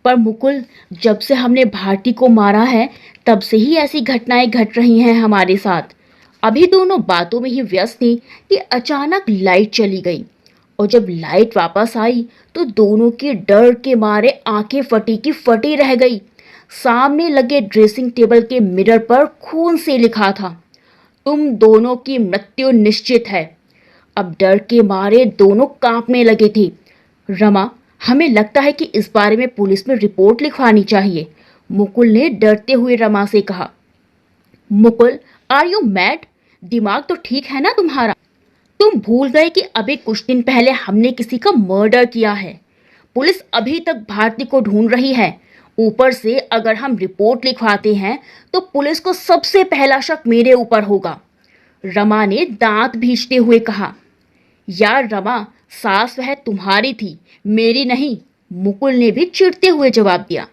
पर मुकुल, जब से हमने भारती को मारा है तब से ही ऐसी घटनाएं घट रही हैं हमारे साथ। अभी दोनों बातों में ही व्यस्त थी कि अचानक लाइट चली गई और जब लाइट वापस आई तो दोनों की डर के मारे आंखें फटी की फटी रह गई। सामने लगे ड्रेसिंग टेबल के मिरर पर खून से लिखा था, तुम दोनों की मृत्यु निश्चित है। अब डर के मारे दोनों कांपने लगे थे। रमा, हमें लगता है कि इस बारे में पुलिस में रिपोर्ट लिखवानी चाहिए। मुकुल ने डरते हुए रमा से कहा। Mukul, are you mad? दिमाग तो ठीक है ना तुम्हारा? तुम भूल गए कि अभी कुछ दिन पहले हमने किसी का मर्डर किया है। पुलिस अभी तक भारती को ढूंढ रही है। ऊपर से अगर हम रिपोर्ट लिखवाते हैं तो पुलिस को सबसे पहला शक मेरे ऊपर होगा। रमा ने दांत भींचते हुए कहा। यार रमा, सास वह तुम्हारी थी, मेरी नहीं, मुकुल ने भी चिढ़ते हुए जवाब दिया।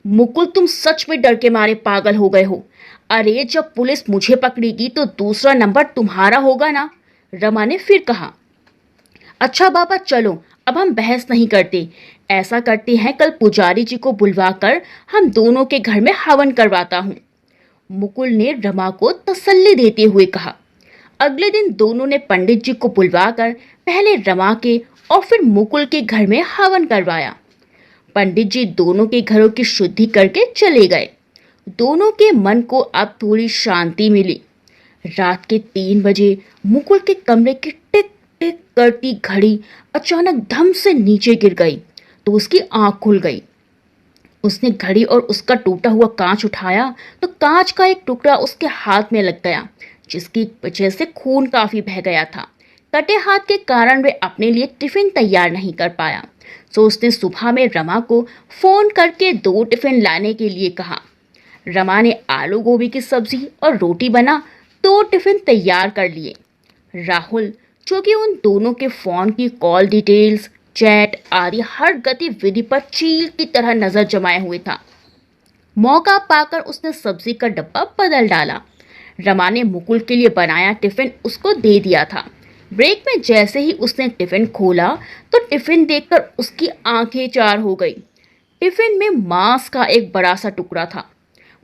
मुकुल, तुम सच में डर के मारे पागल हो गए हो। अरे जब पुलिस मुझे पकड़ेगी तो दूसरा नंबर तुम्हारा होगा ना, रमा ने फिर कहा। अच्छा बाबा चलो, अब हम बहस नहीं करते। ऐसा करते हैं, कल पुजारी जी को बुलवाकर हम दोनों के घर में हवन करवाता हूँ, मुकुल ने रमा को तसल्ली देते हुए कहा। अगले दिन दोनों ने पंडित जी को बुलवाकर पहले रमा के और फिर मुकुल के घर में हवन करवाया। पंडित जी दोनों के घरों की शुद्धि करके चले गए। दोनों के मन को अब थोड़ी शांति मिली। रात के 3 बजे मुकुल के कमरे की टिक टिक करती घड़ी अचानक धम से नीचे गिर गई तो उसकी आंख खुल गई। उसने घड़ी और उसका टूटा हुआ कांच उठाया तो कांच का एक टुकड़ा उसके हाथ में लग गया, जिसकी वजह से खून काफी बह गया था। कटे हाथ के कारण वे अपने लिए टिफिन तैयार नहीं कर पाया, तो उसने सुबह में रमा को फोन करके 2 टिफिन लाने के लिए कहा। रमा ने आलू गोभी की सब्जी और रोटी बना 2 टिफिन तैयार कर लिए। राहुल, जो कि उन दोनों के फोन की कॉल डिटेल्स, चैट आदि हर गतिविधि पर चील की तरह नजर जमाए हुए था, मौका पाकर उसने सब्जी का डब्बा बदल डाला। रमा ने मुकुल के लिए बनाया टिफिन उसको दे दिया था। ब्रेक में जैसे ही उसने टिफिन खोला तो टिफिन देखकर उसकी आंखें चार हो गई। टिफिन में मांस का एक बड़ा सा टुकड़ा था।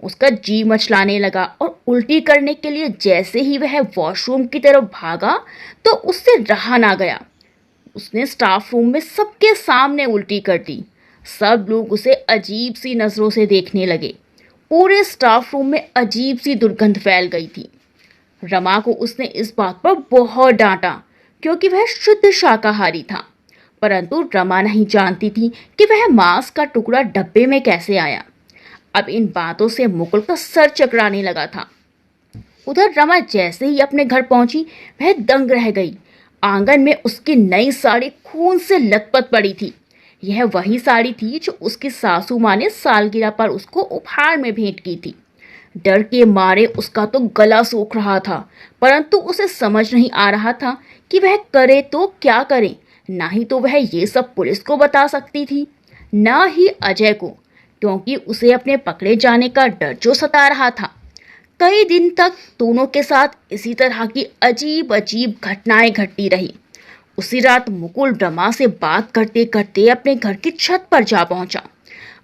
उसका जी मचलाने लगा और उल्टी करने के लिए जैसे ही वह वॉशरूम की तरफ भागा तो उससे रहा ना गया। उसने स्टाफ रूम में सबके सामने उल्टी कर दी। सब लोग उसे अजीब सी नजरों से देखने लगे। पूरे स्टाफ रूम में अजीब सी दुर्गंध फैल गई थी। रमा को उसने इस बात पर बहुत डांटा क्योंकि वह शुद्ध शाकाहारी था, परंतु रमा नहीं जानती थी कि वह मांस का टुकड़ा डब्बे में कैसे आया। अब इन बातों से मुकुल का सर चकराने लगा था। उधर रमा जैसे ही अपने घर पहुंची वह दंग रह गई। आंगन में उसकी नई साड़ी खून से लथपथ पड़ी थी। यह वही साड़ी थी जो उसकी सासू माँ ने सालगिरह पर उसको उपहार में भेंट की थी। डर के मारे उसका तो गला सूख रहा था, परंतु उसे समझ नहीं आ रहा था कि वह करे तो क्या करे। ना ही तो वह ये सब पुलिस को बता सकती थी, ना ही अजय को, क्योंकि उसे अपने पकड़े जाने का डर जो सता रहा था। कई दिन तक दोनों के साथ इसी तरह की अजीब अजीब घटनाएं घटती रही। उसी रात मुकुल रमा से बात करते करते अपने घर की छत पर जा पहुंचा।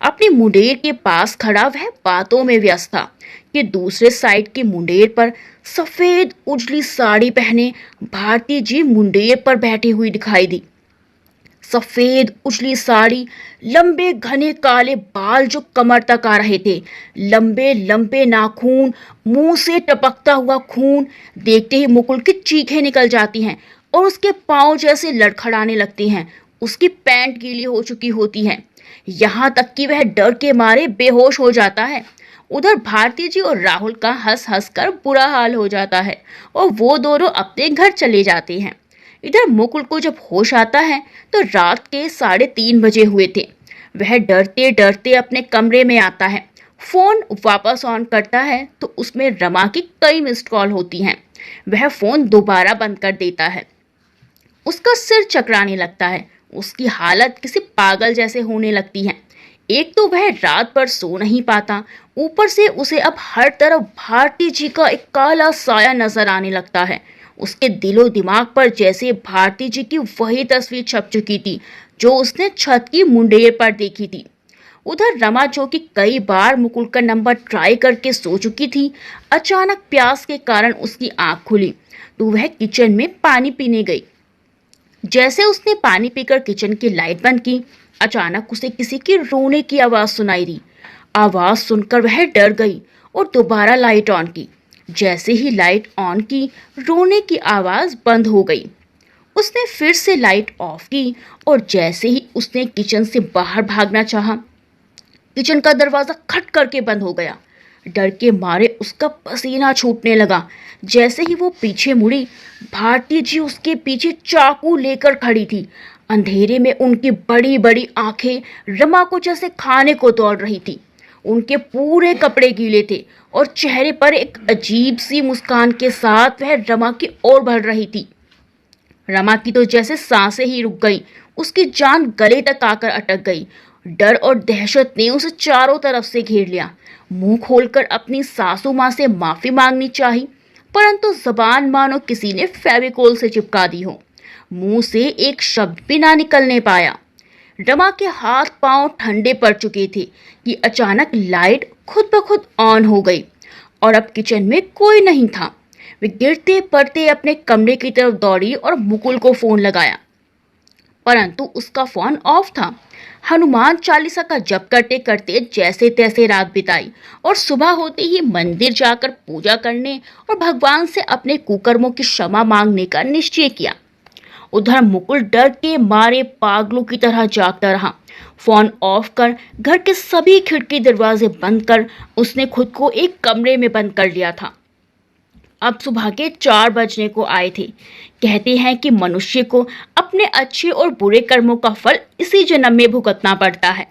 अपनी मुंडेर के पास खड़ा वह बातों में व्यस्त था कि दूसरे साइड की मुंडेर पर सफेद उजली साड़ी पहने भारती जी मुंडेर पर बैठी हुई दिखाई दी। सफेद उजली साड़ी, लंबे घने काले बाल जो कमर तक आ रहे थे, लंबे लंबे नाखून, मुंह से टपकता हुआ खून। देखते ही मुकुल की चीखें निकल जाती हैं और उसके पांव जैसे लड़खड़ाने लगते हैं। उसकी पैंट गीली हो चुकी होती है, यहाँ तक कि वह डर के मारे बेहोश हो जाता है। उधर भारती जी और राहुल का हंस हंस कर बुरा हाल हो जाता है और वो दोनों अपने घर चले जाते हैं। इधर मुकुल को जब होश आता है तो रात के 3:30 बजे हुए थे। वह डरते डरते अपने कमरे में आता है। फोन वापस ऑन करता है तो उसमें रमा की कई मिस्ड कॉल होती हैं। वह फोन दोबारा बंद कर देता है। उसका सिर चकराने लगता है। उसकी हालत किसी पागल जैसे होने लगती है। एक तो वह रात भर सो नहीं पाता, ऊपर से उसे अब हर तरफ भारती जी का एक काला साया नजर आने लगता है। उसके दिलो दिमाग पर जैसे भारती जी की वही तस्वीर छप चुकी थी जो उसने छत की मुंडेर पर देखी थी। उधर रमा, जो कि कई बार मुकुल का नंबर ट्राई करके सो चुकी थी, अचानक प्यास के कारण उसकी आंख खुली तो वह किचन में पानी पीने गई। जैसे उसने पानी पीकर किचन की लाइट बंद की, अचानक उसे किसी की रोने की आवाज सुनाई दी। आवाज सुनकर वह डर गई और दोबारा लाइट ऑन की। जैसे ही लाइट ऑन की, रोने की आवाज बंद हो गई। उसने फिर से लाइट ऑफ की और जैसे ही उसने किचन से बाहर भागना चाहा, किचन का दरवाजा खट करके बंद हो गया। डर के मारे उसका पसीना छूटने लगा। जैसे ही वो पीछे मुड़ी, भारती जी उसके पीछे चाकू लेकर खड़ी थी। अंधेरे में उनकी बड़ी बड़ी आंखें रमा को जैसे खाने को दौड़ रही थी। उनके पूरे कपड़े गीले थे और चेहरे पर एक अजीब सी मुस्कान के साथ वह रमा की ओर बढ़ रही थी। रमा की तो जैसे सांसें ही रुक गई, उसकी जान गले तक आकर अटक गई। डर और दहशत ने उसे चारों तरफ से घेर लिया। मुंह खोलकर अपनी सासू माँ से माफी मांगनी चाही, परंतु जबान मानो किसी ने फेविकोल से चिपका दी हो। मुंह से एक शब्द भी ना निकलने पाया। रमा के हाथ पांव ठंडे पड़ चुके थे कि अचानक लाइट खुद ब खुद ऑन हो गई और अब किचन में कोई नहीं था। वे गिरते पड़ते अपने कमरे की तरफ दौड़ी और मुकुल को फोन लगाया, परंतु उसका फोन ऑफ था। हनुमान चालीसा का जप करते करते जैसे तैसे रात बिताई और सुबह होते ही मंदिर जाकर पूजा करने और भगवान से अपने कुकर्मों की क्षमा मांगने का निश्चय किया। उधर मुकुल डर के मारे पागलों की तरह जागता रहा। फोन ऑफ कर घर के सभी खिड़की दरवाजे बंद कर उसने खुद को एक कमरे में बंद कर लिया था। अब सुबह के 4 बजने को आए थे। कहते हैं कि मनुष्य को अपने अच्छे और बुरे कर्मों का फल इसी जन्म में भुगतना पड़ता है।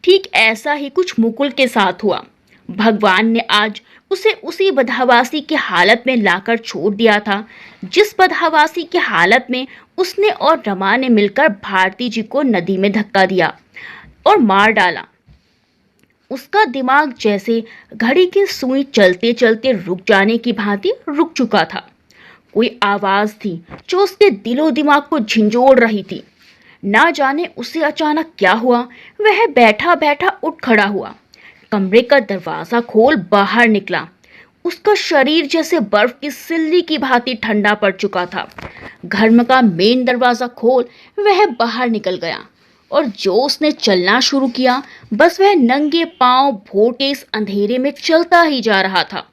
ठीक ऐसा ही कुछ मुकुल के साथ हुआ। भगवान ने आज उसे उसी बदहवासी की हालत में लाकर छोड़ दिया था, जिस बदहवासी की हालत में उसने और रमा ने मिलकर भारती जी को नदी में धक्का दिया और मार डाला। उसका दिमाग जैसे घड़ी की सुई चलते चलते रुक जाने की भांति रुक चुका था। कोई आवाज थी जो उसके दिलो दिमाग को झंझोड़ रही थी। ना जाने उसे अचानक क्या हुआ, वह बैठा बैठा उठ खड़ा हुआ। कमरे का दरवाजा खोल बाहर निकला। उसका शरीर जैसे बर्फ की सिल्ली की भांति ठंडा पड़ चुका था। घर का मेन दरवाजा खोल वह बाहर निकल गया और जो उसने चलना शुरू किया, बस वह नंगे पांव भोटे इस अंधेरे में चलता ही जा रहा था।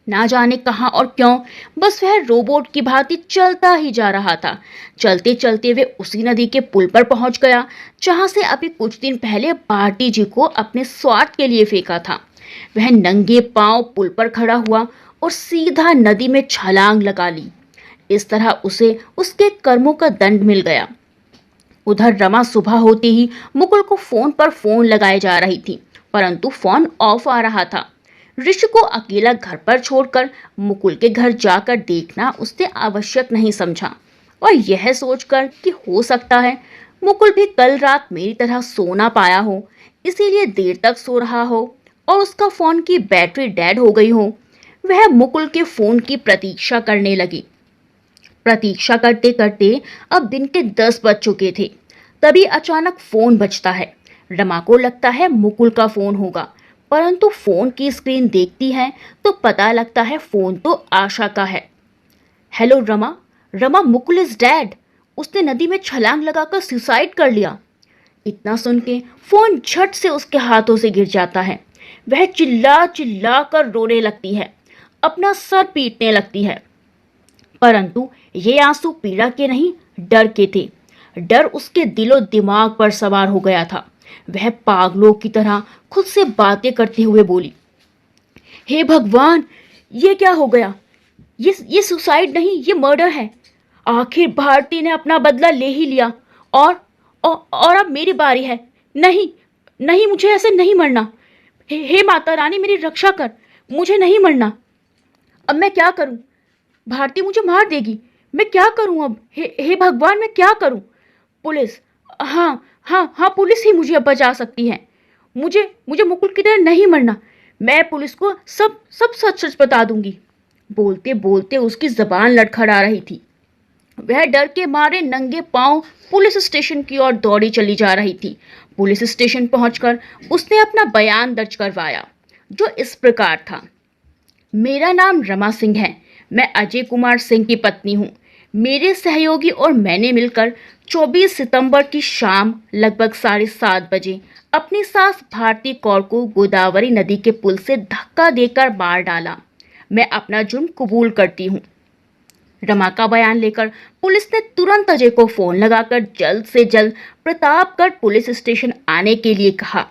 ना जाने कहां और क्यों, बस वह रोबोट की भांति चलता ही जा रहा था। चलते चलते वे उसी नदी के पुल पर पहुंच गया जहां से अभी कुछ दिन पहले भारती जी को अपने स्वार्थ के लिए फेंका था। वह नंगे पांव पुल पर खड़ा हुआ और सीधा नदी में छलांग लगा ली। इस तरह उसे उसके कर्मों का दंड मिल गया। उधर रमा सुबह होते ही मुकुल को फोन पर फोन लगाए जा रही थी, परंतु फोन ऑफ आ रहा था। ऋषि को अकेला घर पर छोड़कर मुकुल के घर जाकर देखना उसने आवश्यक नहीं समझा और यह सोचकर कि हो सकता है मुकुल भी कल रात मेरी तरह सो ना पाया हो, इसीलिए देर तक सो रहा हो और उसका फोन की बैटरी डेड हो गई हो, वह मुकुल के फोन की प्रतीक्षा करने लगी। प्रतीक्षा करते करते अब दिन के 10 बज चुके थे। तभी अचानक फोन बजता है। रमा को लगता है मुकुल का फोन होगा, परंतु फोन की स्क्रीन देखती है तो पता लगता है फोन तो आशा का है। Hello Rama, Rama Mukul is dead. उसने नदी में छलांग लगाकर सुसाइड कर लिया। इतना सुन के फोन झट से उसके हाथों से गिर जाता है। वह चिल्ला चिल्ला कर रोने लगती है, अपना सर पीटने लगती है, परंतु ये आंसू पीड़ा के नहीं, डर के थे। डर उसके दिलो दिमाग पर सवार हो गया था। वह पागलों की तरह खुद से बातें करते हुए बोली, हे भगवान, ये क्या हो गया? ये सुसाइड नहीं, ये मर्डर है। आखिर भारती ने अपना बदला ले ही लिया और अब मेरी बारी है। नहीं नहीं, मुझे ऐसे नहीं मरना। हे माता रानी, मेरी रक्षा कर, मुझे नहीं मरना। अब मैं क्या करूं? भारती मुझे मार देगी। मैं क्या करूं अब? हे भगवान, मैं क्या करूं? पुलिस, हाँ हाँ हाँ, पुलिस ही मुझे अब बचा सकती है। मुझे मुझे मुकुल की तरह नहीं मरना। मैं पुलिस को सब सब सच सच बता दूंगी। बोलते बोलते उसकी जबान लड़खड़ा रही थी। वह डर के मारे नंगे पांव पुलिस स्टेशन की ओर दौड़ी चली जा रही थी। पुलिस स्टेशन पहुंचकर उसने अपना बयान दर्ज करवाया, जो इस प्रकार था। मेरा नाम रमा सिंह है। मैं अजय कुमार सिंह की पत्नी हूँ। मेरे सहयोगी और मैंने मिलकर 24 सितंबर की शाम लगभग 7:30 बजे अपनी सास भारती कौर को गोदावरी नदी के पुल से धक्का देकर मार डाला। मैं अपना जुर्म कबूल करती हूँ। रमा का बयान लेकर पुलिस ने तुरंत अजय को फोन लगाकर जल्द से जल्द प्रतापगढ़ पुलिस स्टेशन आने के लिए कहा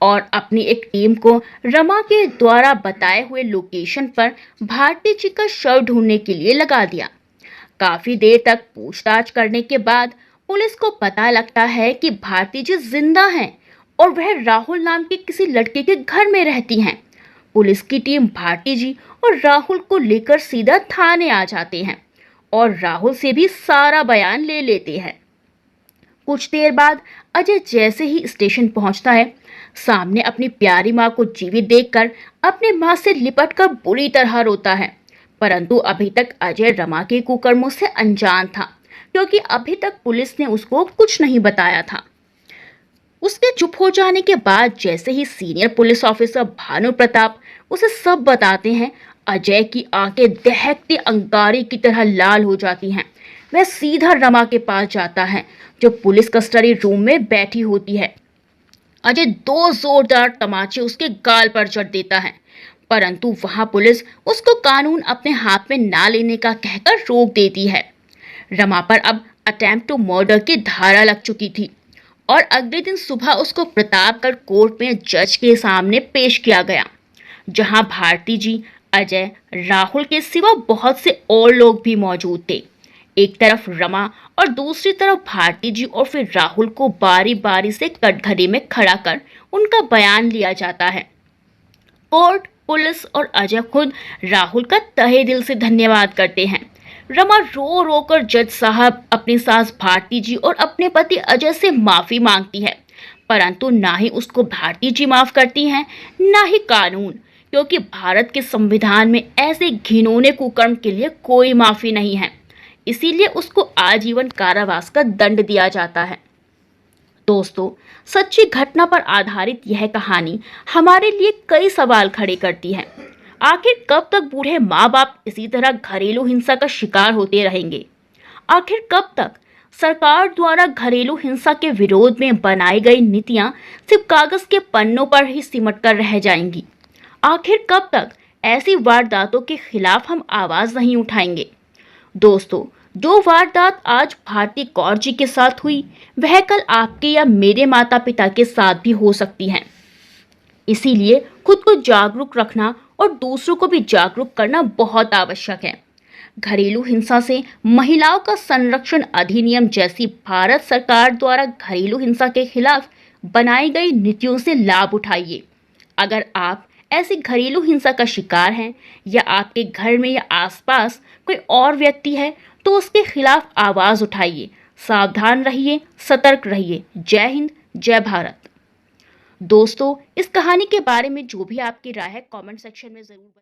और अपनी एक टीम को रमा के द्वारा बताए हुए लोकेशन पर भारती जी का शव ढूंढने के लिए लगा दिया। काफी देर तक पूछताछ करने के बाद पुलिस को पता लगता है कि भारती जी जिंदा हैं और वह राहुल नाम के किसी लड़के के घर में रहती हैं। पुलिस की टीम भारती जी और राहुल को लेकर सीधा थाने आ जाते हैं और राहुल से भी सारा बयान ले लेते हैं। कुछ देर बाद अजय जैसे ही स्टेशन पहुंचता है, सामने अपनी प्यारी माँ को जीवित देखकर अपने माँ से लिपटकर बुरी तरह रोता है। परंतु अभी तक अजय रमा के कुकर्मों से अनजान था, क्योंकि अभी तक पुलिस ने उसको कुछ नहीं बताया था। उसके चुप हो जाने के बाद जैसे ही senior police officer Bhanu Pratap उसे सब बताते हैं, अजय की आंखें दहकती अंगारे की तरह लाल हो जाती हैं। वह सीधा रमा के पास जाता है, जो पुलिस कस्टडी रूम में बैठी होती है। अजय 2 जोरदार तमाचे उसके गाल पर जड़ देता है, परंतु वहां पुलिस उसको कानून अपने हाथ में ना लेने का कहकर रोक देती है। रमा पर अब अटेम्प्ट टू मर्डर की धारा लग चुकी थी और अगले दिन सुबह उसको प्रतापगढ़ कोर्ट में जज के सामने पेश किया गया, जहां भारती जी, अजय, राहुल के सिवा बहुत से और लोग भी मौजूद थे। एक तरफ रमा और दूसरी तरफ भारती जी और फिर राहुल को बारी बारी से कटघरे में खड़ा कर उनका बयान लिया जाता है। कोर्ट, पुलिस और अजय खुद राहुल का तहे दिल से धन्यवाद करते हैं। रमा रो रो कर जज साहब, अपनी सास भारती जी और अपने पति अजय से माफी मांगती है, परंतु ना ही उसको भारती जी माफ करती हैं, ना ही कानून, क्योंकि भारत के संविधान में ऐसे घिनौने कुकर्म के लिए कोई माफी नहीं है। इसीलिए उसको आजीवन कारावास का दंड दिया जाता है। दोस्तों, सच्ची घटना पर आधारित यह कहानी हमारे लिए कई सवाल खड़े करती है। आखिर कब तक बूढ़े माँ बाप इसी तरह घरेलू हिंसा का शिकार होते रहेंगे? आखिर कब तक सरकार द्वारा घरेलू हिंसा के विरोध में बनाई गई नीतियां सिर्फ कागज के पन्नों पर ही सिमट कर रह जाएंगी? आखिर कब तक ऐसी वारदातों के खिलाफ हम आवाज नहीं उठाएंगे? दोस्तों, जो वारदात आज भारती कौर जी के साथ हुई, वह कल आपके या मेरे माता पिता के साथ भी हो सकती है। इसीलिए खुद को जागरूक रखना और दूसरों को भी जागरूक करना बहुत आवश्यक है। घरेलू हिंसा से महिलाओं का संरक्षण अधिनियम जैसी भारत सरकार द्वारा घरेलू हिंसा के खिलाफ बनाई गई नीतियों से लाभ उठाइए। अगर आप ऐसी घरेलू हिंसा का शिकार हैं या आपके घर में या आसपास कोई और व्यक्ति है, तो उसके खिलाफ आवाज उठाइए। सावधान रहिए, सतर्क रहिए। जय हिंद, जय भारत। दोस्तों, इस कहानी के बारे में जो भी आपकी राय है, कमेंट सेक्शन में जरूर बताइए।